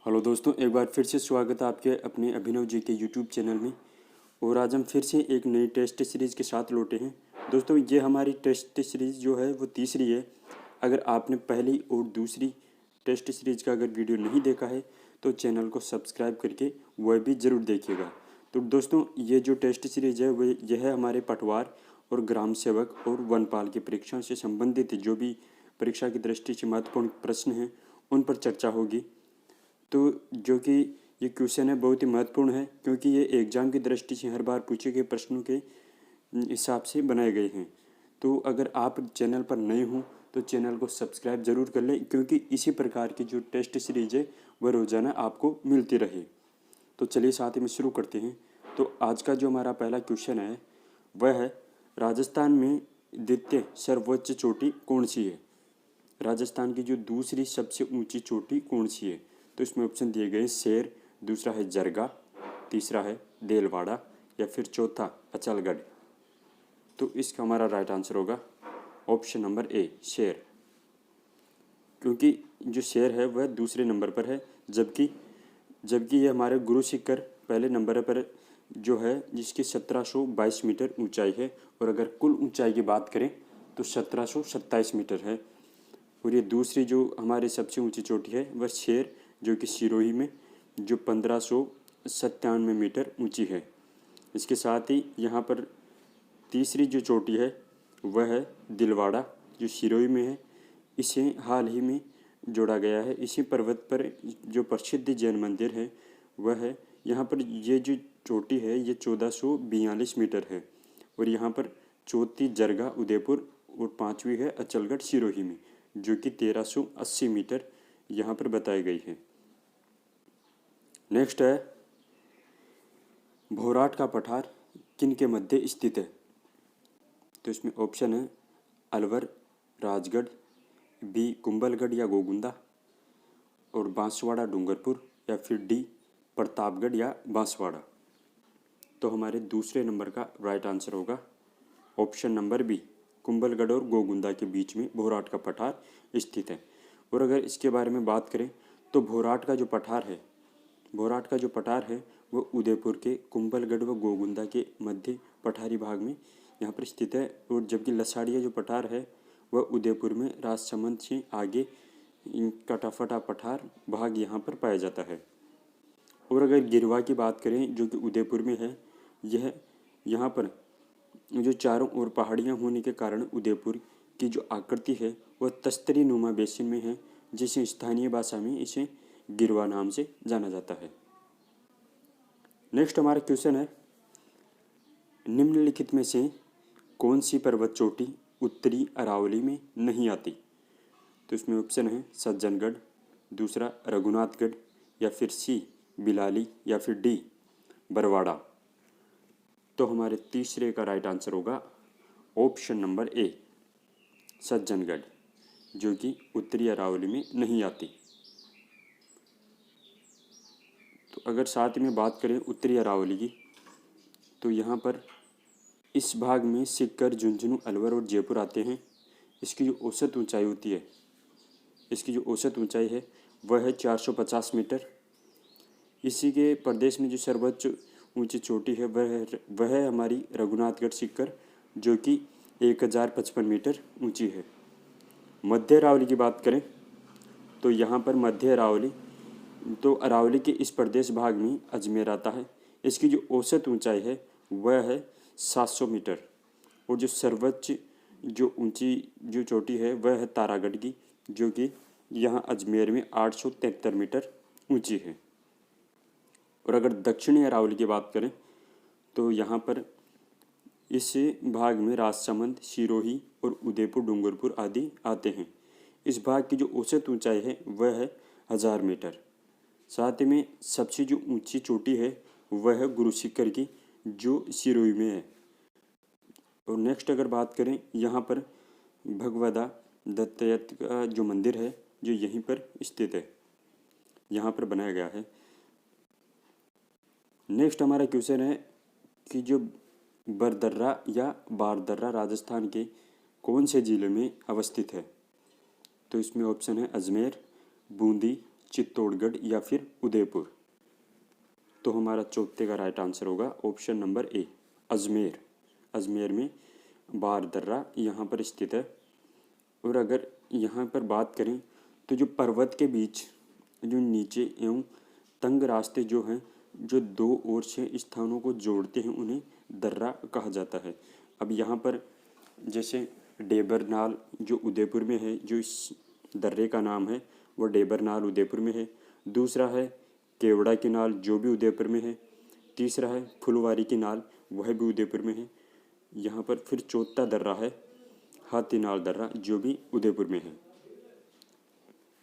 Hello दोस्तों, एक बार फिर से स्वागत है आपके अपने अभिनव जी के यूट्यूब चैनल में। और आज हम फिर से एक नई टेस्ट सीरीज़ के साथ लौटे हैं। दोस्तों, ये हमारी टेस्ट सीरीज़ जो है वो तीसरी है। अगर आपने पहली और दूसरी टेस्ट सीरीज़ का अगर वीडियो नहीं देखा है तो चैनल को सब्सक्राइब करके वह भी ज़रूर देखिएगा। तो दोस्तों, ये जो टेस्ट सीरीज़ है वो यह है हमारे पटवार और ग्राम सेवक और वनपाल की परीक्षा से संबंधित जो भी परीक्षा की दृष्टि से महत्वपूर्ण प्रश्न हैं उन पर चर्चा होगी। तो जो कि ये क्वेश्चन है बहुत ही महत्वपूर्ण है, क्योंकि ये एग्ज़ाम की दृष्टि से हर बार पूछे गए प्रश्नों के हिसाब से बनाए गए हैं। तो अगर आप चैनल पर नए हों तो चैनल को सब्सक्राइब ज़रूर कर लें, क्योंकि इसी प्रकार की जो टेस्ट सीरीज है वह रोज़ाना आपको मिलती रहे। तो चलिए साथ में शुरू करते हैं। तो आज का जो हमारा पहला क्वेश्चन है वह है, राजस्थान में द्वितीय सर्वोच्च चोटी कौन सी है? राजस्थान की जो दूसरी सबसे ऊंची चोटी कौन सी है? तो इसमें ऑप्शन दिए गए हैं शेर, दूसरा है जरगा, तीसरा है देलवाड़ा या फिर चौथा अचलगढ़। तो इसका हमारा राइट आंसर होगा ऑप्शन नंबर ए, शेर। क्योंकि जो शेर है वह दूसरे नंबर पर है, जबकि ये हमारे गुरु शिखर पहले नंबर पर जो है, जिसकी 1722 मीटर ऊंचाई है। और अगर कुल ऊंचाई की बात करें तो 1727 मीटर है। और ये दूसरी जो हमारी सबसे ऊंची चोटी है वह शेर, जो कि सिरोही में, जो 1597 मीटर ऊंची है। इसके साथ ही यहाँ पर तीसरी जो चोटी है वह है दिलवाड़ा, जो सिरोही में है। इसे हाल ही में जोड़ा गया है। इसी पर्वत पर जो प्रसिद्ध जैन मंदिर है वह है। यहाँ पर ये जो चोटी है ये 1442 मीटर है। और यहाँ पर चौथी जरगा उदयपुर और पांचवी है अचलगढ़ सिरोही में, जो कि 1380 मीटर यहाँ पर बताई गई है। नेक्स्ट है, भोराट का पठार किन के मध्य स्थित है? तो इसमें ऑप्शन है अलवर, राजगढ़, बी कुंभलगढ़ या गोगुंदा, और बांसवाड़ा डूंगरपुर, या फिर डी प्रतापगढ़ या बांसवाड़ा। तो हमारे दूसरे नंबर का राइट आंसर होगा ऑप्शन नंबर बी, कुंभलगढ़ और गोगुंदा के बीच में भोराट का पठार स्थित है। और अगर इसके बारे में बात करें तो भोराट का जो पठार है वह उदयपुर के कुंभलगढ़ व गोगुंदा के मध्य पठारी भाग में यहाँ पर स्थित है। और जबकि लसाड़िया जो पठार है वह उदयपुर में राजसमंद से आगे कटाफटा पठार भाग यहाँ पर पाया जाता है। और अगर गिरवा की बात करें जो कि उदयपुर में है, यह यहाँ पर जो चारों ओर पहाड़ियाँ होने के कारण उदयपुर की जो आकृति है वह तस्तरी नुमा बेसिन में है, जिसे स्थानीय भाषा में इसे गिरवा नाम से जाना जाता है। नेक्स्ट हमारा क्वेश्चन है, निम्नलिखित में से कौन सी पर्वत चोटी उत्तरी अरावली में नहीं आती? तो इसमें ऑप्शन है सज्जनगढ़, दूसरा रघुनाथगढ़, या फिर सी बिलाली, या फिर डी बरवाड़ा। तो हमारे तीसरे का राइट आंसर होगा ऑप्शन नंबर ए, सज्जनगढ़, जो कि उत्तरी अरावली में नहीं आती। तो अगर साथ में बात करें उत्तरी अरावली की, तो यहाँ पर इस भाग में सीकर, झुंझुनू, अलवर और जयपुर आते हैं। इसकी जो औसत ऊंचाई है वह है 450 मीटर। इसी के प्रदेश में जो सर्वोच्च ऊंची चोटी है वह है हमारी रघुनाथगढ़ सीकर, जो कि 1055 मीटर ऊंची है। मध्य अरावली की बात करें तो यहाँ पर मध्य अरावली, तो अरावली के इस प्रदेश भाग में अजमेर आता है। इसकी जो औसत ऊंचाई है वह है 700 मीटर। और जो सर्वोच्च जो ऊंची जो चोटी है वह है तारागढ़ की, जो कि यहाँ अजमेर में 873 मीटर ऊंची है। और अगर दक्षिणी अरावली की बात करें तो यहाँ पर इस भाग में राजसमंद, सिरोही और उदयपुर, डूंगरपुर आदि आते हैं। इस भाग की जो औसत ऊंचाई है वह है 1000 मीटर। साथ ही में सबसे जो ऊंची चोटी है वह है गुरु शिखर की, जो सिरोही में है। और नेक्स्ट अगर बात करें, यहाँ पर भगवदा दत्तात्रेय का जो मंदिर है जो यहीं पर स्थित है, यहाँ पर बनाया गया है। नेक्स्ट हमारा क्वेश्चन है कि जो बरदर्रा या बारदर्रा राजस्थान के कौन से जिले में अवस्थित है? तो इसमें ऑप्शन है अजमेर, बूंदी, चित्तौड़गढ़ या फिर उदयपुर। तो हमारा चौथे का राइट आंसर होगा ऑप्शन नंबर ए, अजमेर। अजमेर में बार दर्रा यहाँ पर स्थित है। और अगर यहाँ पर बात करें तो जो पर्वत के बीच जो नीचे एवं तंग रास्ते जो हैं, जो 2 और 6 स्थानों को जोड़ते हैं, उन्हें दर्रा कहा जाता है। अब यहाँ पर जैसे डेबरनाल जो उदयपुर में है, जो इस दर्रे का नाम है वो डेबरनाल उदयपुर में है। दूसरा है केवड़ा की नाल जो भी उदयपुर में है। तीसरा है फुलवारी की नाल, वह भी उदयपुर में है। यहाँ पर फिर चौथा दर्रा है हाथीनाल दर्रा जो भी उदयपुर में है।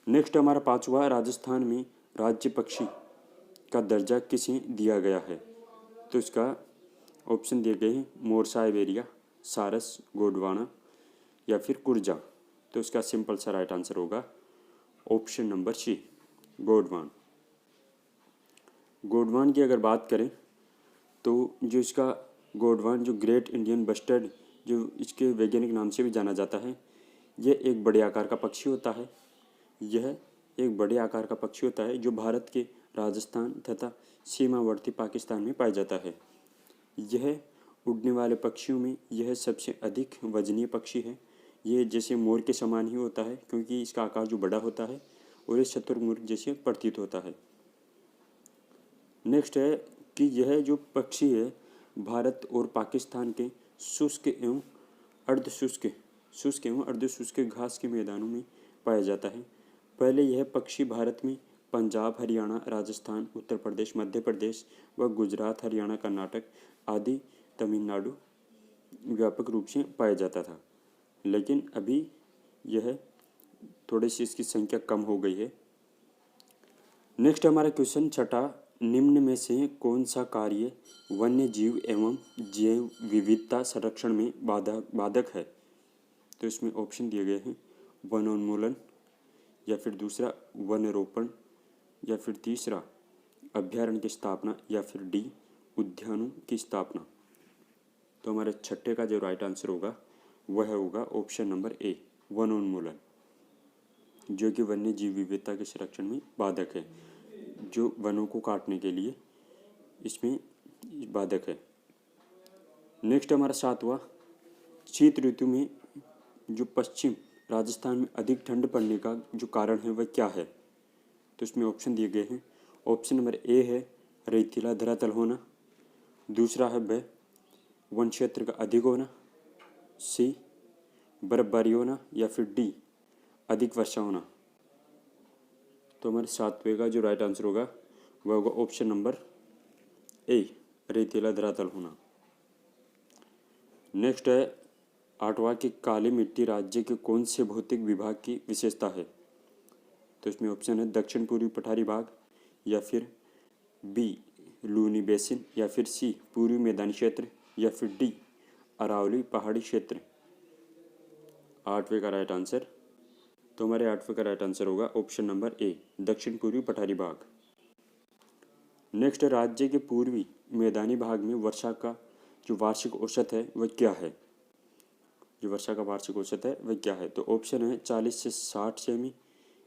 नेक्स्ट हमारा 5वां, राजस्थान में राज्य पक्षी का दर्जा किसे दिया गया है? तो इसका ऑप्शन दिए गए हैं मोर साइबेरिया, सारस, गोंडवाना या फिर कुर्जा। तो इसका सिंपल सा राइट आंसर होगा ऑप्शन नंबर सी, गोंडवान। गोंडवान की अगर बात करें तो जो इसका गोंडवान जो ग्रेट इंडियन बस्टर्ड जो इसके वैज्ञानिक नाम से भी जाना जाता है, यह एक बड़े आकार का पक्षी होता है। यह एक बड़े आकार का पक्षी होता है जो भारत के राजस्थान तथा सीमावर्ती पाकिस्तान में पाया जाता है। यह उड़ने वाले पक्षियों में यह सबसे अधिक वजनीय पक्षी है। यह जैसे मोर के समान ही होता है क्योंकि इसका आकार जो बड़ा होता है और ये शुतुरमुर्ग जैसे प्रतीत होता है। नेक्स्ट है कि यह जो पक्षी है भारत और पाकिस्तान के शुष्क एवं अर्धशुष्क घास के मैदानों में पाया जाता है। पहले यह पक्षी भारत में पंजाब, हरियाणा, राजस्थान, उत्तर प्रदेश, मध्य प्रदेश व गुजरात, हरियाणा, कर्नाटक आदि तमिलनाडु व्यापक रूप से पाया जाता था, लेकिन अभी यह थोड़ी सी इसकी संख्या कम हो गई है। नेक्स्ट हमारा क्वेश्चन छठा, निम्न में से कौन सा कार्य वन्य जीव एवं जैव विविधता संरक्षण में बाधक है? तो इसमें ऑप्शन दिए गए हैं वनोन्मूलन या फिर दूसरा वन रोपण या फिर तीसरा अभ्यारण्य की स्थापना या फिर डी उद्यानों की स्थापना। तो हमारे छठे का जो राइट आंसर होगा वह होगा ऑप्शन नंबर ए, वनोन्मूलन, जो कि वन्य जीव विविधता के संरक्षण में बाधक है, जो वनों को काटने के लिए इसमें बाधक है। नेक्स्ट हमारा 7वां, शीत ऋतु में जो पश्चिम राजस्थान में अधिक ठंड पड़ने का जो कारण है वह क्या है? तो इसमें ऑप्शन दिए गए हैं। ऑप्शन नंबर ए है रेतीला धरातल होना, दूसरा है ब वन क्षेत्र का अधिक होना, सी बर्फबारी होना या फिर डी अधिक वर्षा होना। तो हमारे 7वें का जो राइट आंसर होगा वह होगा ऑप्शन नंबर ए, रेतीला धरातल होना। नेक्स्ट है 8वां कि काली मिट्टी राज्य के कौन से भौतिक विभाग की विशेषता है? तो इसमें ऑप्शन है दक्षिण पूर्वी पठारी भाग या फिर बी लूनी बेसिन या फिर सी पूर्वी मैदानी क्षेत्र या फिर डी अरावली पहाड़ी क्षेत्र। 8वें का राइट आंसर, तो हमारे 8वें का राइट आंसर होगा ऑप्शन नंबर ए, दक्षिण पूर्वी पठारी भाग। नेक्स्ट, राज्य के पूर्वी मैदानी भाग में वर्षा का जो वार्षिक औसत है वह क्या है? जो वर्षा का वार्षिक औसत है वह क्या है? तो ऑप्शन है 40 से 60 सेमी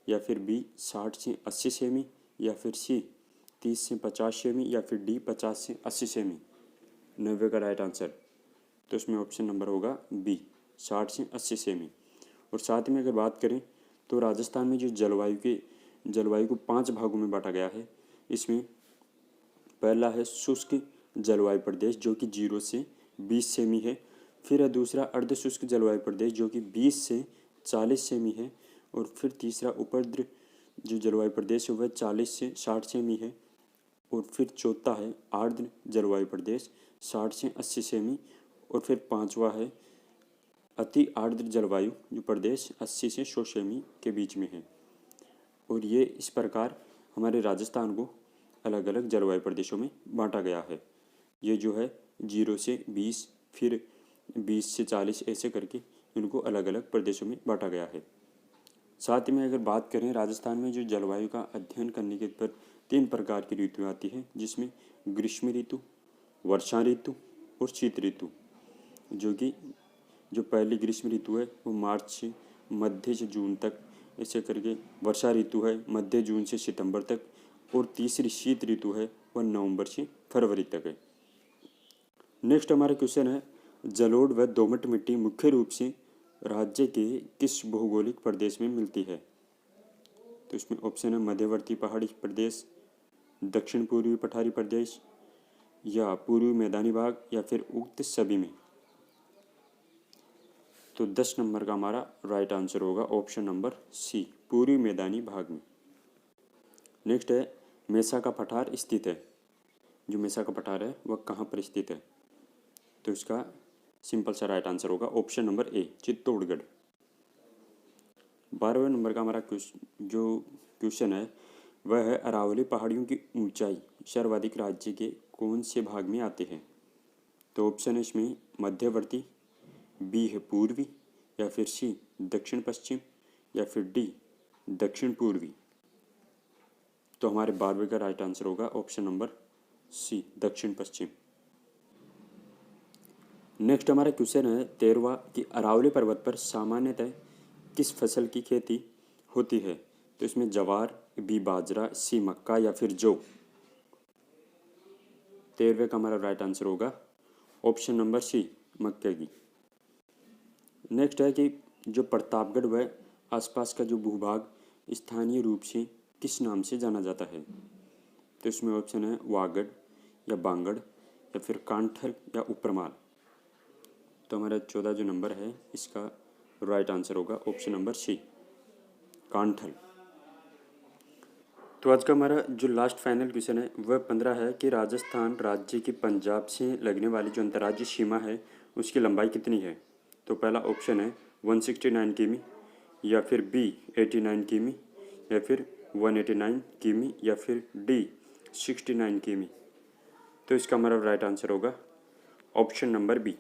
या फिर बी 60 से 80 सेमी या फिर सी 30 से 50 सेमी या फिर डी 50 से 80 सेमी। 90 का राइट आंसर, तो इसमें ऑप्शन नंबर होगा बी 60 से 80 सेमी। और साथ में अगर बात करें तो राजस्थान में जो जलवायु को 5 भागों में बांटा गया है। इसमें पहला है शुष्क जलवायु प्रदेश जो कि 0 से 20 सेमी है। फिर है दूसरा अर्धशुष्क जलवायु प्रदेश जो कि 20 से 40 सेमी है। और फिर तीसरा उपद्र जो जलवायु प्रदेश है वह 40 से 60 सेमी है। और फिर चौथा है आर्द्र जलवायु प्रदेश 60 से 80 सेमी। और फिर पांचवा है अति आर्द्र जलवायु जो प्रदेश 80 से 100 सेमी के बीच में है। और ये इस प्रकार हमारे राजस्थान को अलग अलग जलवायु प्रदेशों में बांटा गया है। ये जो है 0 से 20 फिर 20 से 40 ऐसे करके इनको अलग अलग प्रदेशों में बांटा गया है। साथ में अगर बात करें राजस्थान में जो जलवायु का अध्ययन करने के पर 3 प्रकार की ऋतुएं आती हैं, जिसमें ग्रीष्म ऋतु, वर्षा ऋतु और शीत ऋतु। जो पहली ग्रीष्म ऋतु है वो मार्च से मध्य से जून तक ऐसे करके। वर्षा ऋतु है मध्य जून से सितंबर तक, और तीसरी शीत ऋतु है वह नवंबर से फरवरी तक है। नेक्स्ट हमारा क्वेश्चन है, जलोढ़ व दोमट मिट्टी मुख्य रूप से राज्य के किस भौगोलिक प्रदेश में मिलती है? तो इसमें ऑप्शन है मध्यवर्ती पहाड़ी प्रदेश, दक्षिण पूर्वी पठारी प्रदेश, या पूर्वी मैदानी भाग, या फिर उक्त सभी में। तो 10 नंबर का हमारा राइट आंसर होगा ऑप्शन नंबर सी, पूर्वी मैदानी भाग में। नेक्स्ट है, मेसा का पठार स्थित है। जो मेसा का पठार है वह कहाँ पर स्थित है? तो इसका सिंपल सा राइट आंसर होगा ऑप्शन नंबर ए, चित्तौड़गढ़। 12वें नंबर का हमारा जो क्वेश्चन है वह है, अरावली पहाड़ियों की ऊंचाई सर्वाधिक राज्य के कौन से भाग में आते हैं? तो ऑप्शन है इसमें मध्यवर्ती, बी है पूर्वी, या फिर सी दक्षिण पश्चिम, या फिर डी दक्षिण पूर्वी। तो हमारे 12वें का राइट आंसर होगा ऑप्शन नंबर सी, दक्षिण पश्चिम। नेक्स्ट हमारा क्वेश्चन है 13वां कि अरावली पर्वत पर सामान्यतः किस फसल की खेती होती है? तो इसमें जवार, बी बाजरा, सी मक्का, या फिर जौ। 13वें का हमारा राइट आंसर होगा ऑप्शन नंबर सी, मक्के की। नेक्स्ट है कि जो प्रतापगढ़ व आसपास का जो भूभाग स्थानीय रूप से किस नाम से जाना जाता है? तो इसमें ऑप्शन है वागड़, या बांगड़, या फिर कांठल, या उपरमाल। तो हमारा 14 जो नंबर है इसका राइट आंसर होगा ऑप्शन नंबर सी, कांठल। तो आज का हमारा जो लास्ट फाइनल क्वेश्चन है वह 15 है कि राजस्थान राज्य की पंजाब से लगने वाली जो अंतर्राज्यीय सीमा है उसकी लंबाई कितनी है? तो पहला ऑप्शन है 169 किमी, या फिर बी 89 किमी, या फिर 189 किमी, या फिर डी 69 किमी। तो इसका हमारा राइट आंसर होगा ऑप्शन नंबर बी,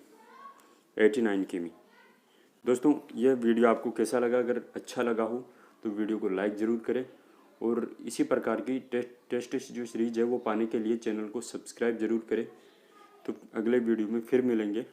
89 किमी। दोस्तों यह वीडियो आपको कैसा लगा? अगर अच्छा लगा हो तो वीडियो को लाइक ज़रूर करें, और इसी प्रकार की टेस्ट जो सीरीज है वो पाने के लिए चैनल को सब्सक्राइब जरूर करें। तो अगले वीडियो में फिर मिलेंगे।